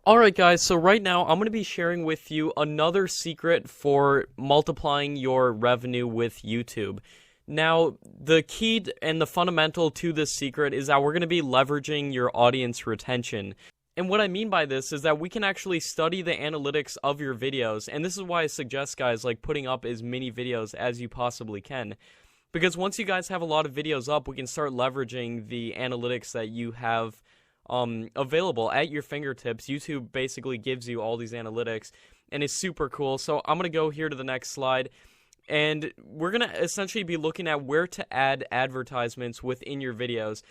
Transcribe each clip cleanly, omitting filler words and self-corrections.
Alright guys, so right now I'm going to be sharing with you another secret for multiplying your revenue with YouTube. Now, the key and the fundamental to this secret is that we're going to be leveraging your audience retention. And what I mean by this is that we can actually study the analytics of your videos, and this is why I suggest guys like putting up as many videos as you possibly can. Because once you guys have a lot of videos up, we can start leveraging the analytics that you have available at your fingertips. YouTube basically gives you all these analytics, and it's super cool. So I'm going to go here to the next slide, and we're going to essentially be looking at where to add advertisements within your videos.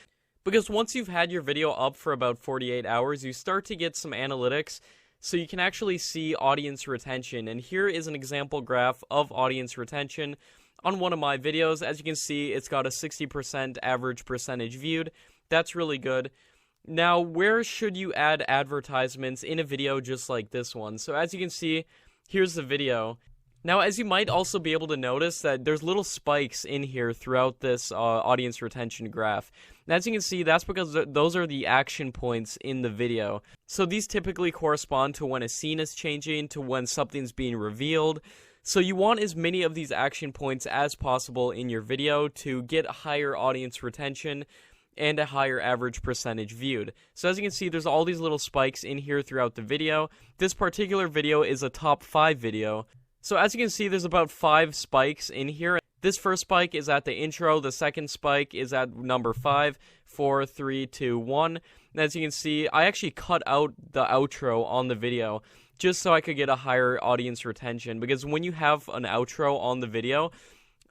Because once you've had your video up for about 48 hours, you start to get some analytics, so you can actually see audience retention. And here is an example graph of audience retention on one of my videos. As you can see, it's got a 60% average percentage viewed. That's really good. Now, where should you add advertisements in a video just like this one? So as you can see, here's the video. Now, as you might also be able to notice that there's little spikes in here throughout this audience retention graph. And as you can see, that's because those are the action points in the video. So these typically correspond to when a scene is changing, to when something's being revealed. So you want as many of these action points as possible in your video to get higher audience retention and a higher average percentage viewed. So as you can see, there's all these little spikes in here throughout the video. This particular video is a top 5 video. So as you can see, there's about 5 spikes in here. This first spike is at the intro, the second spike is at number 5, 4, 3, 2, 1. And as you can see, I actually cut out the outro on the video just so I could get a higher audience retention, because when you have an outro on the video,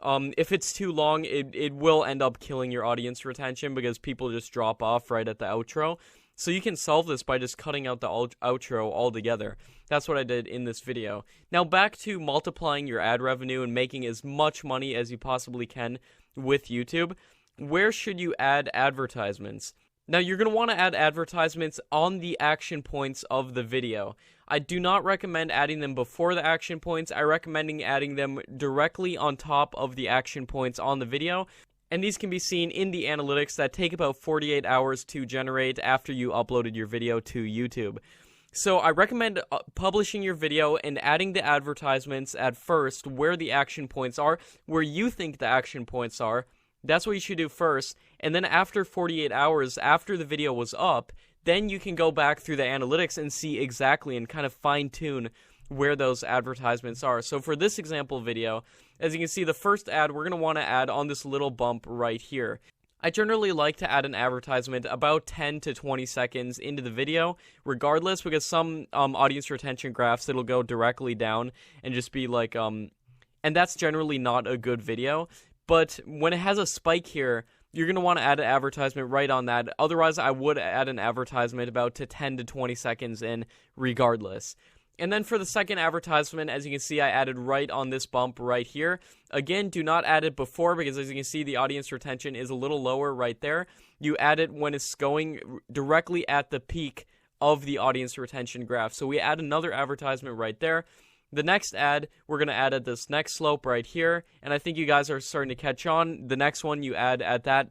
if it's too long, it will end up killing your audience retention because people just drop off right at the outro. So you can solve this by just cutting out the outro altogether. That's what I did in this video. Now back to multiplying your ad revenue and making as much money as you possibly can with YouTube. Where should you add advertisements? Now you're going to want to add advertisements on the action points of the video. I do not recommend adding them before the action points. I recommend adding them directly on top of the action points on the video. And these can be seen in the analytics that take about 48 hours to generate after you uploaded your video to YouTube. So I recommend publishing your video and adding the advertisements at first where the action points are, where you think the action points are. That's what you should do first. And then after 48 hours, after the video was up, then you can go back through the analytics and see exactly and kind of fine-tune where those advertisements are. So for this example video, as you can see, the first ad we're going to want to add on this little bump right here. I generally like to add an advertisement about 10 to 20 seconds into the video, regardless, because some audience retention graphs, it'll go directly down and just be like, and that's generally not a good video. But when it has a spike here, you're going to want to add an advertisement right on that. Otherwise, I would add an advertisement about to 10 to 20 seconds in regardless. And then for the second advertisement, as you can see, I added right on this bump right here. Again, do not add it before, because as you can see, the audience retention is a little lower right there. You add it when it's going directly at the peak of the audience retention graph. So we add another advertisement right there. The next ad, we're going to add at this next slope right here, and I think you guys are starting to catch on. The next one you add at that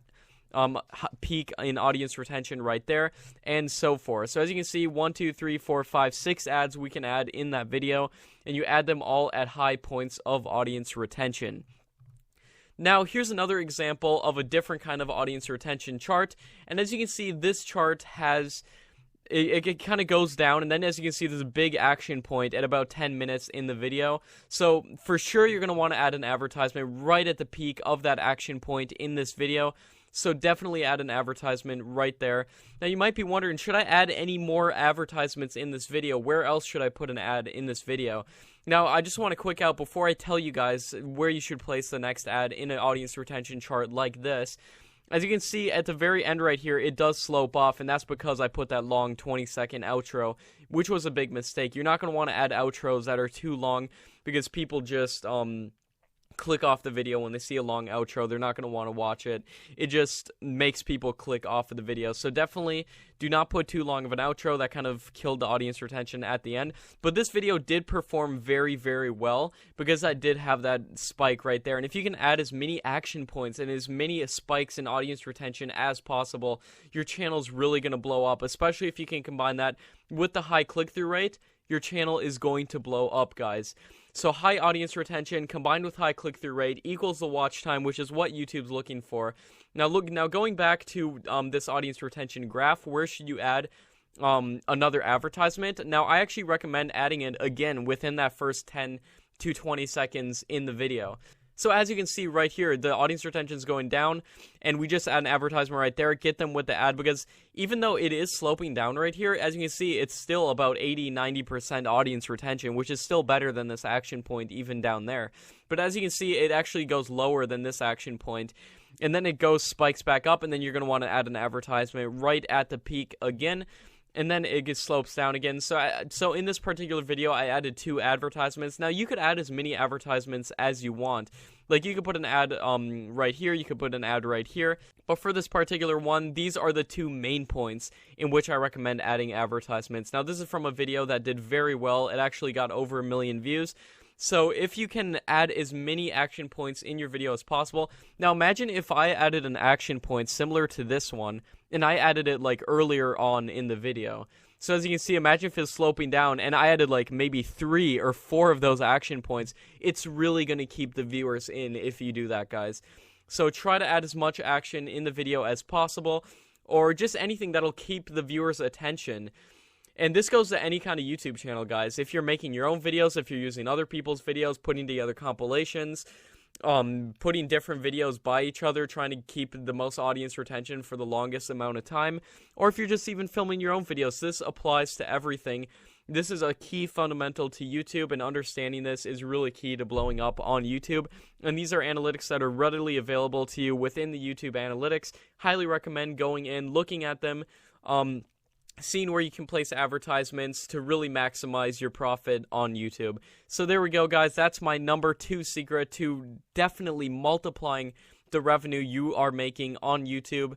peak in audience retention right there, and so forth. So as you can see, 1, 2, 3, 4, 5, 6 ads we can add in that video, and you add them all at high points of audience retention. Now, here's another example of a different kind of audience retention chart, and as you can see, this chart has... It kind of goes down, and then as you can see, there's a big action point at about 10 minutes in the video. So for sure, you're going to want to add an advertisement right at the peak of that action point in this video. So definitely add an advertisement right there. Now you might be wondering, should I add any more advertisements in this video? Where else should I put an ad in this video? Now, I just want to quick out before I tell you guys where you should place the next ad in an audience retention chart like this. As you can see at the very end right here, it does slope off, and that's because I put that long 20-second outro, which was a big mistake. You're not going to want to add outros that are too long, because people just click off the video when they see a long outro. They're not going to want to watch it. It just makes people click off of the video. So definitely do not put too long of an outro. That kind of killed the audience retention at the end. But this video did perform very, very well because I did have that spike right there. And if you can add as many action points and as many spikes in audience retention as possible, your channel's really going to blow up, especially if you can combine that with the high click-through rate, your channel is going to blow up, guys. So high audience retention combined with high click-through rate equals the watch time, which is what YouTube's looking for. Now going back to this audience retention graph, where should you add another advertisement? Now, I actually recommend adding it again within that first 10 to 20 seconds in the video. So as you can see right here, the audience retention is going down, and we just add an advertisement right there, get them with the ad, because even though it is sloping down right here, as you can see, it's still about 80-90% audience retention, which is still better than this action point even down there. But as you can see, it actually goes lower than this action point, and then it spikes back up, and then you're going to want to add an advertisement right at the peak again, and then it slopes down again. So in this particular video, I added 2 advertisements. Now, you could add as many advertisements as you want. Like, you could put an ad right here, you could put an ad right here. But for this particular one, these are the 2 main points in which I recommend adding advertisements. Now, this is from a video that did very well. It actually got over 1 million views. So if you can add as many action points in your video as possible. Now imagine if I added an action point similar to this one, and I added it like earlier on in the video. So as you can see, imagine if it's sloping down, and I added like maybe 3 or 4 of those action points. It's really going to keep the viewers in if you do that, guys. So try to add as much action in the video as possible, or just anything that'll keep the viewers' attention. And this goes to any kind of YouTube channel, guys. If you're making your own videos, if you're using other people's videos, putting together compilations, putting different videos by each other, trying to keep the most audience retention for the longest amount of time, or if you're just even filming your own videos, this applies to everything. This is a key fundamental to YouTube, and understanding this is really key to blowing up on YouTube. And these are analytics that are readily available to you within the YouTube analytics. Highly recommend going in, looking at them, seeing where you can place advertisements to really maximize your profit on YouTube. So there we go, guys. That's my number 2 secret to definitely multiplying the revenue you are making on YouTube.